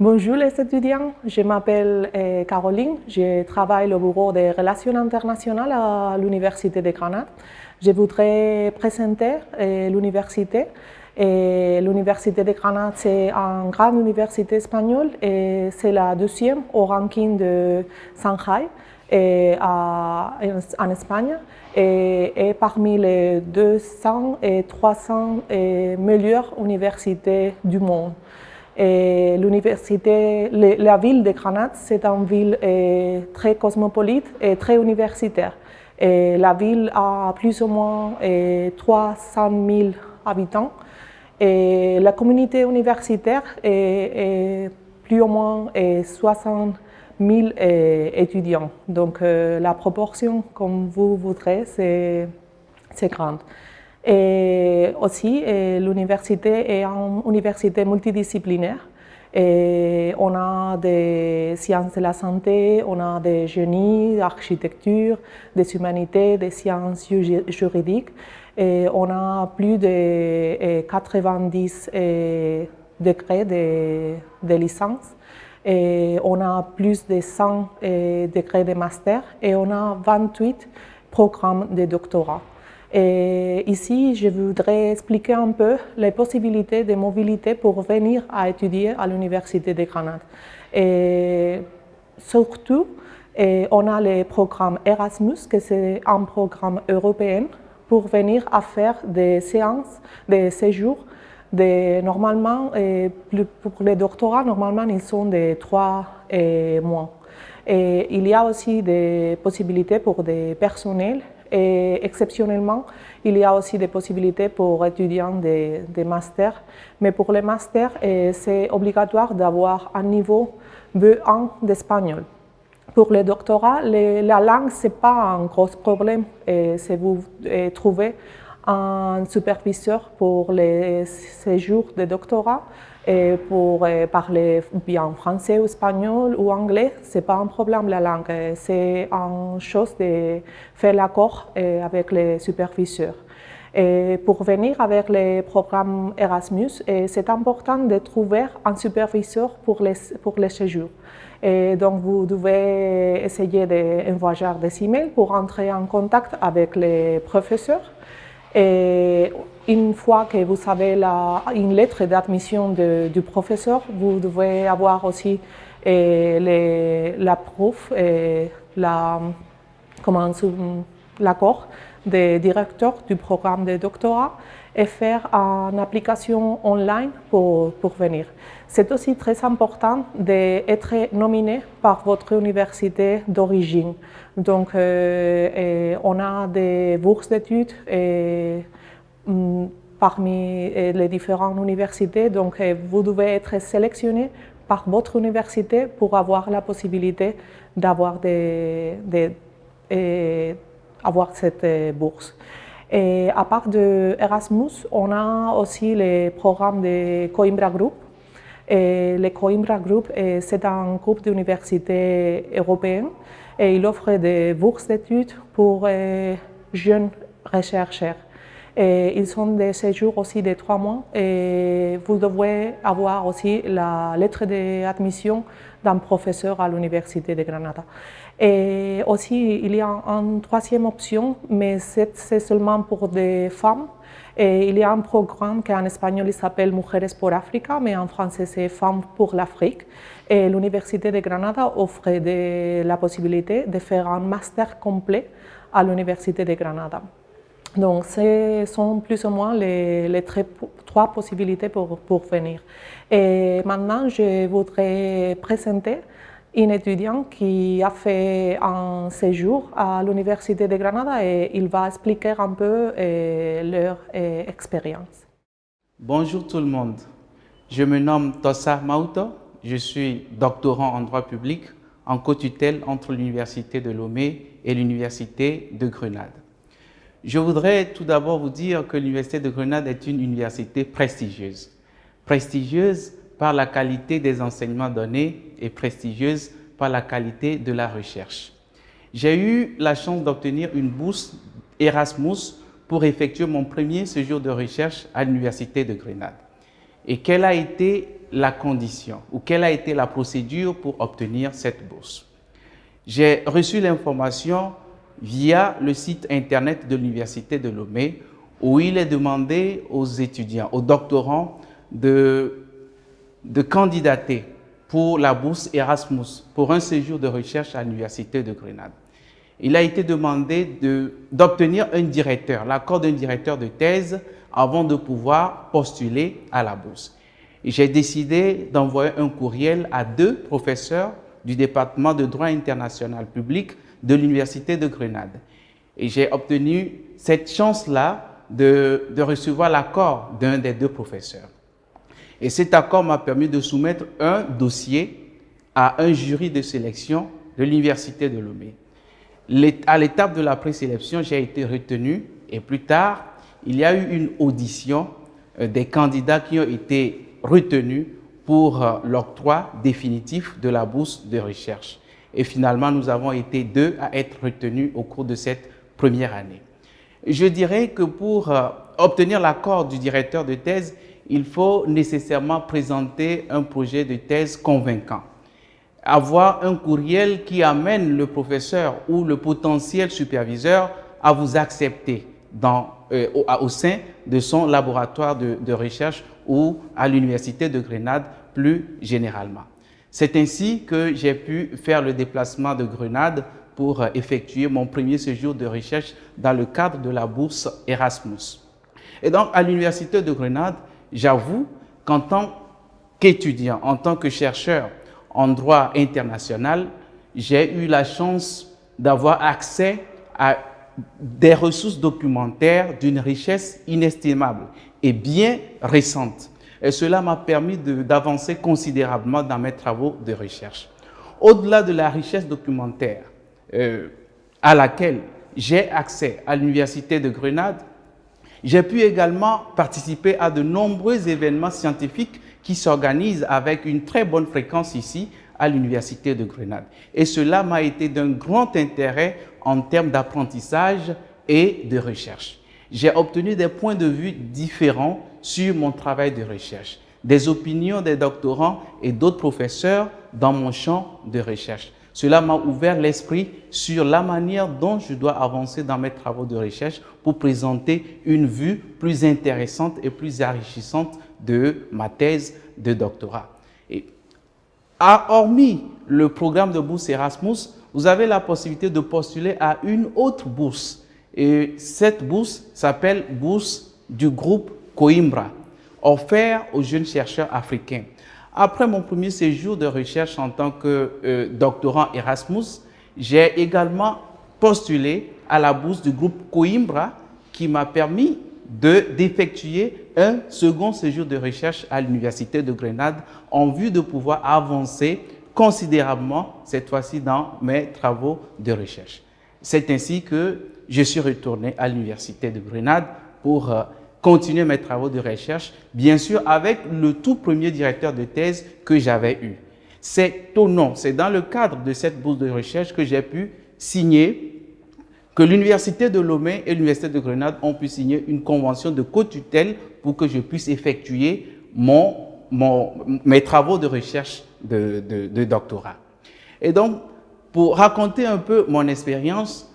Bonjour les étudiants, je m'appelle Caroline, je travaille au bureau des relations internationales à l'Université de Grenade. Je voudrais présenter l'université. L'Université de Grenade, c'est une grande université espagnole et c'est la deuxième au ranking de Shanghai en Espagne et parmi les 200 et 300 meilleures universités du monde. La ville de Grenade, c'est une ville très cosmopolite et très universitaire. La ville a plus ou moins 300 000 habitants. Et la communauté universitaire est plus ou moins 60 000 étudiants. Donc la proportion, comme vous voudrez, c'est grande. Et aussi, l'université est une université multidisciplinaire. Et on a des sciences de la santé, on a des génies, d'architecture, des humanités, des sciences juridiques. Et on a plus de 90 degrés de licence. Et on a plus de 100 degrés de master et on a 28 programmes de doctorat. Et ici, je voudrais expliquer un peu les possibilités de mobilité pour venir à étudier à l'Université de Grenade. Et surtout, on a le programme Erasmus, que c'est un programme européen pour venir à faire des séances, des séjours. Normalement, pour les doctorats, normalement, ils sont de 3 mois. Et il y a aussi des possibilités pour des personnels. Et exceptionnellement, il y a aussi des possibilités pour étudiants de master. Mais pour les masters, c'est obligatoire d'avoir un niveau B1 d'espagnol. Pour le doctorat, la langue, ce n'est pas un gros problème. Si vous trouvez un superviseur pour les séjours de doctorat, et pour parler bien français ou espagnol ou anglais, ce n'est pas un problème la langue. C'est une chose de faire l'accord avec les superviseurs. Et pour venir avec les programmes Erasmus, c'est important de trouver un superviseur pour les séjours. Et donc, vous devez essayer d'envoyer des emails pour entrer en contact avec les professeurs. Et une fois que vous avez une lettre d'admission du professeur, vous devez avoir aussi la preuve et l'accord des directeurs du programme de doctorat et faire une application online pour venir. C'est aussi très important d'être nominé par votre université d'origine. Donc, on a des bourses d'études parmi les différentes universités. Donc, vous devez être sélectionné par votre université pour avoir la possibilité d'avoir cette bourse. Et à part de Erasmus, on a aussi les programmes de Coimbra Group. Et le Coimbra Group, c'est un groupe d'universités européennes et il offre des bourses d'études pour jeunes chercheurs. Et ils sont des séjours aussi de 3 mois et vous devrez avoir aussi la lettre d'admission d'un professeur à l'Université de Granada. Et aussi, il y a une troisième option, mais c'est seulement pour des femmes. Et il y a un programme qui en espagnol s'appelle Mujeres por África, mais en français c'est Femmes pour l'Afrique. Et l'Université de Granada offre la possibilité de faire un master complet à l'Université de Granada. Donc, ce sont plus ou moins les 3 possibilités pour venir. Et maintenant, je voudrais présenter un étudiant qui a fait un séjour à l'Université de Granada et il va expliquer un peu leur expérience. Bonjour tout le monde, je me nomme Tossa Mauto, je suis doctorant en droit public en co-tutelle entre l'Université de Lomé et l'Université de Grenade. Je voudrais tout d'abord vous dire que l'Université de Grenade est une université prestigieuse. Prestigieuse par la qualité des enseignements donnés et prestigieuse par la qualité de la recherche. J'ai eu la chance d'obtenir une bourse Erasmus pour effectuer mon premier séjour de recherche à l'Université de Grenade. Et quelle a été la condition ou quelle a été la procédure pour obtenir cette bourse? J'ai reçu l'information via le site internet de l'Université de Lomé où il est demandé aux étudiants, aux doctorants de candidater pour la bourse Erasmus, pour un séjour de recherche à l'Université de Grenade. Il a été demandé d'obtenir un directeur, l'accord d'un directeur de thèse avant de pouvoir postuler à la bourse. J'ai décidé d'envoyer un courriel à 2 professeurs du département de droit international public de l'Université de Grenade. Et j'ai obtenu cette chance-là de recevoir l'accord d'un des 2 professeurs. Et cet accord m'a permis de soumettre un dossier à un jury de sélection de l'Université de Lomé. À l'étape de la présélection, j'ai été retenu et plus tard, il y a eu une audition des candidats qui ont été retenus pour l'octroi définitif de la bourse de recherche. Et finalement, nous avons été 2 à être retenus au cours de cette première année. Je dirais que pour obtenir l'accord du directeur de thèse, il faut nécessairement présenter un projet de thèse convaincant. Avoir un courriel qui amène le professeur ou le potentiel superviseur à vous accepter au sein de son laboratoire de recherche ou à l'Université de Grenade plus généralement. C'est ainsi que j'ai pu faire le déplacement de Grenade pour effectuer mon premier séjour de recherche dans le cadre de la bourse Erasmus. Et donc, à l'Université de Grenade, j'avoue qu'en tant qu'étudiant, en tant que chercheur en droit international, j'ai eu la chance d'avoir accès à des ressources documentaires d'une richesse inestimable et bien récente. Et cela m'a permis d'avancer considérablement dans mes travaux de recherche. Au-delà de la richesse documentaire à laquelle j'ai accès à l'Université de Grenade, j'ai pu également participer à de nombreux événements scientifiques qui s'organisent avec une très bonne fréquence ici à l'Université de Grenade. Et cela m'a été d'un grand intérêt en termes d'apprentissage et de recherche. J'ai obtenu des points de vue différents sur mon travail de recherche, des opinions des doctorants et d'autres professeurs dans mon champ de recherche. Cela m'a ouvert l'esprit sur la manière dont je dois avancer dans mes travaux de recherche pour présenter une vue plus intéressante et plus enrichissante de ma thèse de doctorat. Et hormis le programme de bourse Erasmus, vous avez la possibilité de postuler à une autre bourse. Et cette bourse s'appelle bourse du groupe Coimbra, offerte aux jeunes chercheurs africains. Après mon premier séjour de recherche en tant que doctorant Erasmus, j'ai également postulé à la bourse du groupe Coimbra qui m'a permis d'effectuer un second séjour de recherche à l'Université de Grenade en vue de pouvoir avancer considérablement, cette fois-ci, dans mes travaux de recherche. C'est ainsi que je suis retourné à l'Université de Grenade pour continuer mes travaux de recherche, bien sûr avec le tout premier directeur de thèse que j'avais eu. C'est au nom, c'est dans le cadre de cette bourse de recherche que j'ai pu signer, que l'Université de Lomé et l'Université de Grenade ont pu signer une convention de co-tutelle pour que je puisse effectuer mes travaux de recherche de doctorat. Et donc, pour raconter un peu mon expérience,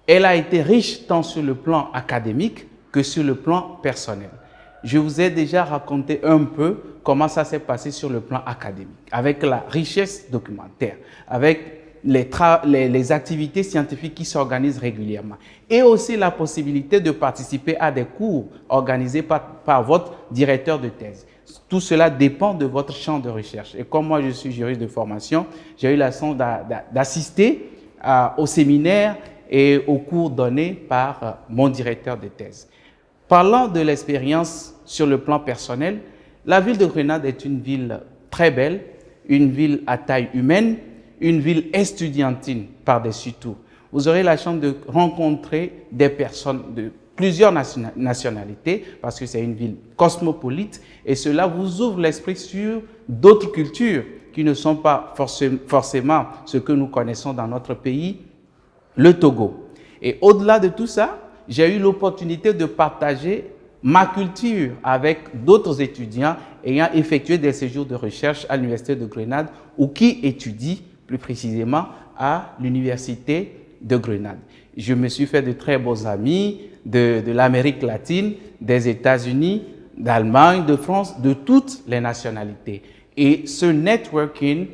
elle a été riche tant sur le plan académique que sur le plan personnel. Je vous ai déjà raconté un peu comment ça s'est passé sur le plan académique, avec la richesse documentaire, avec les activités scientifiques qui s'organisent régulièrement, et aussi la possibilité de participer à des cours organisés par votre directeur de thèse. Tout cela dépend de votre champ de recherche. Et comme moi, je suis juriste de formation, j'ai eu la chance d'assister au séminaire et aux cours donnés par mon directeur de thèse. Parlant de l'expérience sur le plan personnel, la ville de Grenade est une ville très belle, une ville à taille humaine, une ville estudiantine par-dessus tout. Vous aurez la chance de rencontrer des personnes de plusieurs nationalités parce que c'est une ville cosmopolite et cela vous ouvre l'esprit sur d'autres cultures qui ne sont pas forcément ce que nous connaissons dans notre pays, le Togo. Et au-delà de tout ça, j'ai eu l'opportunité de partager ma culture avec d'autres étudiants ayant effectué des séjours de recherche à l'Université de Grenade ou qui étudient plus précisément à l'Université de Grenade. Je me suis fait de très bons amis de l'Amérique latine, des États-Unis, d'Allemagne, de France, de toutes les nationalités. Et ce networking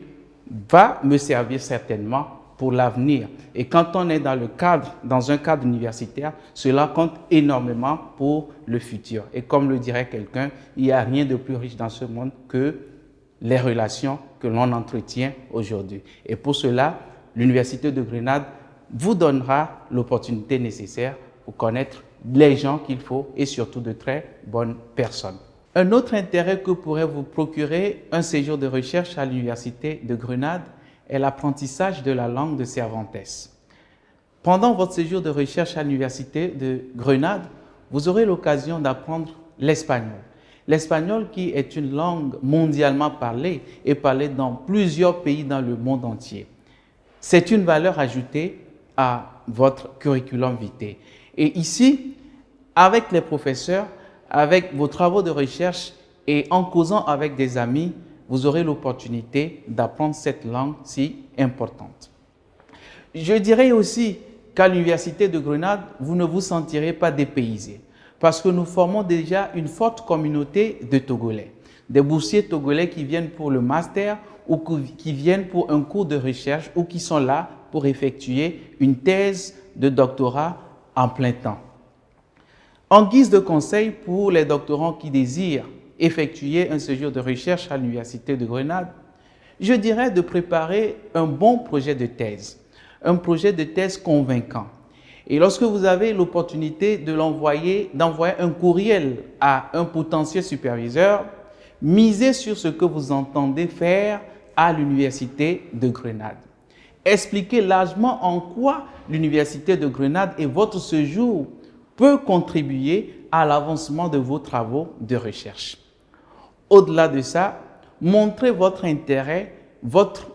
va me servir certainement pour l'avenir. Et quand on est dans un cadre universitaire, cela compte énormément pour le futur. Et comme le dirait quelqu'un, il n'y a rien de plus riche dans ce monde que les relations que l'on entretient aujourd'hui. Et pour cela, l'Université de Grenade vous donnera l'opportunité nécessaire pour connaître les gens qu'il faut et surtout de très bonnes personnes. Un autre intérêt que pourrait vous procurer un séjour de recherche à l'Université de Grenade est l'apprentissage de la langue de Cervantes. Pendant votre séjour de recherche à l'Université de Grenade, vous aurez l'occasion d'apprendre l'espagnol. L'espagnol qui est une langue mondialement parlée et parlée dans plusieurs pays dans le monde entier. C'est une valeur ajoutée à votre curriculum vitae. Et ici, avec les professeurs, avec vos travaux de recherche et en causant avec des amis, vous aurez l'opportunité d'apprendre cette langue si importante. Je dirais aussi qu'à l'Université de Grenade, vous ne vous sentirez pas dépaysé parce que nous formons déjà une forte communauté de Togolais, des boursiers togolais qui viennent pour le master ou qui viennent pour un cours de recherche ou qui sont là pour effectuer une thèse de doctorat en plein temps. En guise de conseil pour les doctorants qui désirent effectuer un séjour de recherche à l'Université de Grenade, je dirais de préparer un bon projet de thèse, un projet de thèse convaincant. Et lorsque vous avez l'opportunité d'envoyer un courriel à un potentiel superviseur, misez sur ce que vous entendez faire à l'Université de Grenade. Expliquez largement en quoi l'Université de Grenade et votre séjour peut contribuer à l'avancement de vos travaux de recherche. Au-delà de ça, montrez votre intérêt, votre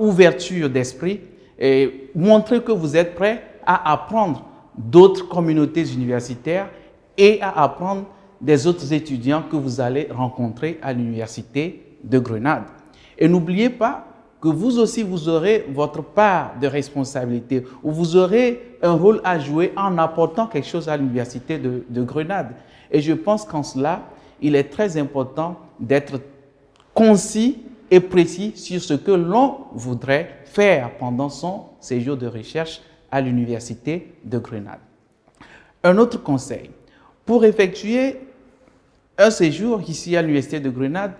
ouverture d'esprit et montrez que vous êtes prêt à apprendre d'autres communautés universitaires et à apprendre des autres étudiants que vous allez rencontrer à l'Université de Grenade. Et n'oubliez pas que vous aussi, vous aurez votre part de responsabilité, ou vous aurez un rôle à jouer en apportant quelque chose à l'Université de Grenade. Et je pense qu'en cela, il est très important d'être concis et précis sur ce que l'on voudrait faire pendant son séjour de recherche à l'Université de Grenade. Un autre conseil, pour effectuer un séjour ici à l'Université de Grenade,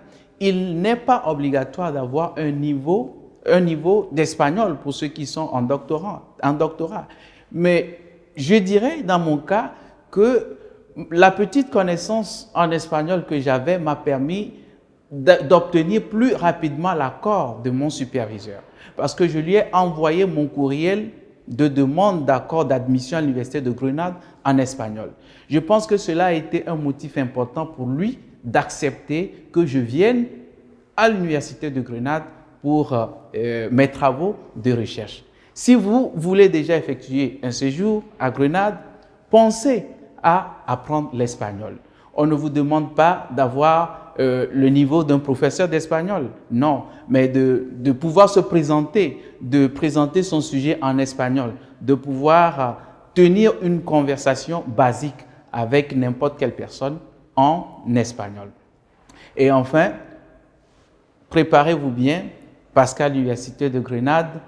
il n'est pas obligatoire d'avoir un niveau d'espagnol pour ceux qui sont en doctorat. Mais je dirais dans mon cas que la petite connaissance en espagnol que j'avais m'a permis d'obtenir plus rapidement l'accord de mon superviseur. Parce que je lui ai envoyé mon courriel de demande d'accord d'admission à l'Université de Grenade en espagnol. Je pense que cela a été un motif important pour lui d'accepter que je vienne à l'Université de Grenade pour mes travaux de recherche. Si vous voulez déjà effectuer un séjour à Grenade, pensez à apprendre l'espagnol. On ne vous demande pas d'avoir le niveau d'un professeur d'espagnol, non, mais de pouvoir se présenter, de présenter son sujet en espagnol, de pouvoir tenir une conversation basique avec n'importe quelle personne en espagnol. Et enfin, préparez-vous bien parce qu'à l'Université de Grenade,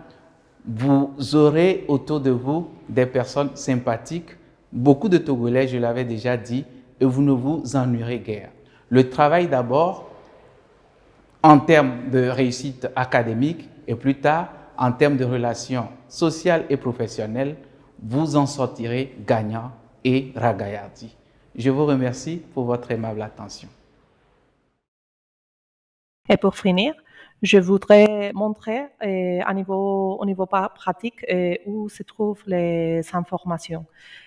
vous aurez autour de vous des personnes sympathiques, beaucoup de Togolais, je l'avais déjà dit, et vous ne vous ennuierez guère. Le travail d'abord en termes de réussite académique et plus tard en termes de relations sociales et professionnelles, vous en sortirez gagnant et ragaillardi. Je vous remercie pour votre aimable attention. Et pour finir, je voudrais montrer au niveau pratique où se trouvent les informations.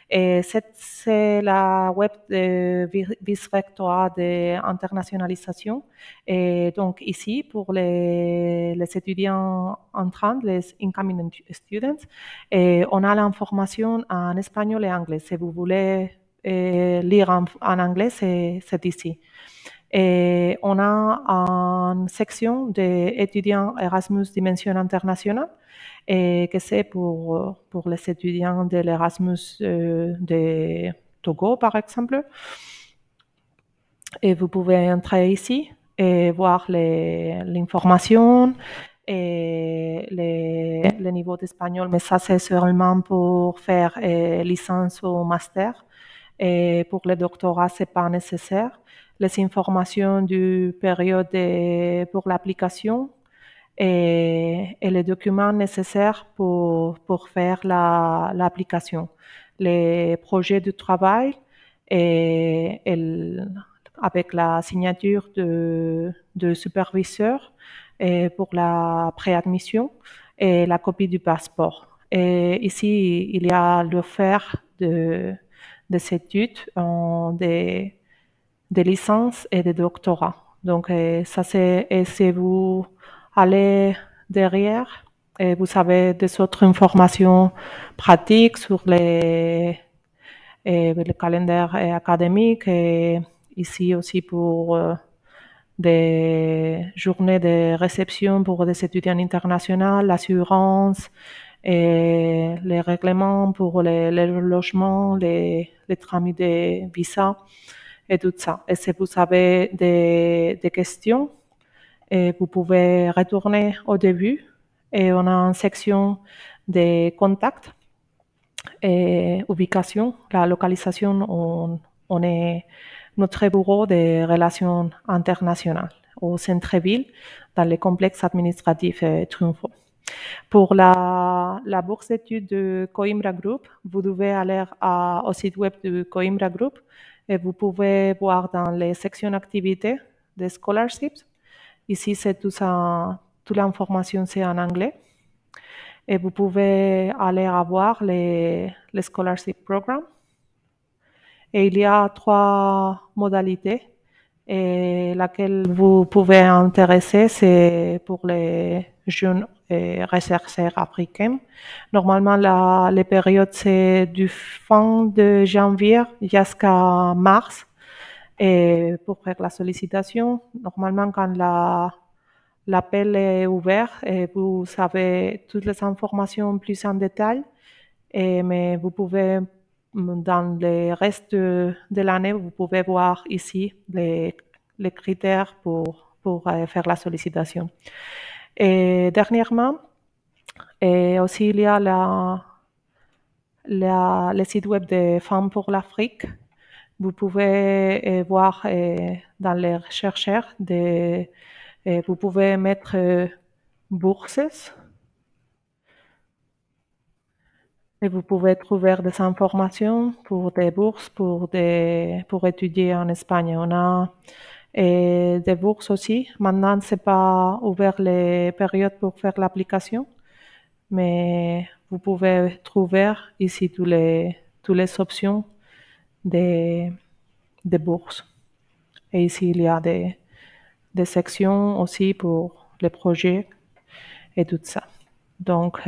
Et c'est la web de vice-rectorat d'internationalisation. Et donc ici, pour les étudiants entrants, les incoming students, on a l'information en espagnol et anglais. Si vous voulez lire en anglais, c'est ici. Et on a une section d'étudiants Erasmus Dimension Internationale, et que c'est pour les étudiants de l'Erasmus de Togo, par exemple. Et vous pouvez entrer ici et voir l'information et le niveau d'espagnol, mais ça c'est seulement pour faire licence ou master. Et pour le doctorat, ce n'est pas nécessaire. Les informations du période pour l'application et les documents nécessaires pour faire l'application. Les projets de travail et avec la signature de superviseur et pour la préadmission et la copie du passeport. Et ici, il y a l'offre des études des licences et des doctorats. Donc, ça c'est, et si vous allez derrière, et vous avez des autres informations pratiques sur le calendrier académique, et ici aussi pour des journées de réception pour des étudiants internationaux, l'assurance, et les règlements pour les logements, les tramites de visa et tout ça. Et si vous avez des questions, et vous pouvez retourner au début et on a une section de contacts et ubication, la localisation, on est notre bureau de relations internationales au centre-ville, dans le complexe administratif Triunfo. Pour la bourse d'études de Coimbra Group, vous devez aller au site web de Coimbra Group et vous pouvez voir dans les sections activités des scholarships. Ici, c'est tout ça, toute l'information c'est en anglais. Et vous pouvez aller voir les scholarship programmes. Et il y a 3 modalités. Et laquelle vous pouvez intéresser, c'est pour les jeunes rechercheurs africains. Normalement, les périodes, c'est du fin de janvier jusqu'à mars. Et pour faire la sollicitation, normalement, quand l'appel est ouvert, et vous avez toutes les informations plus en détail, mais vous pouvez, dans le reste de l'année, vous pouvez voir ici les critères pour faire la sollicitation. Et dernièrement, aussi il y a le site web de Femmes pour l'Afrique. Vous pouvez voir dans les recherches, vous pouvez mettre bourses et vous pouvez trouver des informations pour des bourses pour étudier en Espagne. On a des bourses aussi. Maintenant, c'est pas ouvert les périodes pour faire l'application, mais vous pouvez trouver ici toutes les options des bourses. Et ici, il y a des sections aussi pour les projets et tout ça. Donc,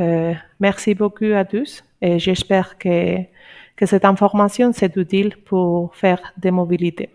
merci beaucoup à tous et j'espère que cette information c'est utile pour faire des mobilités.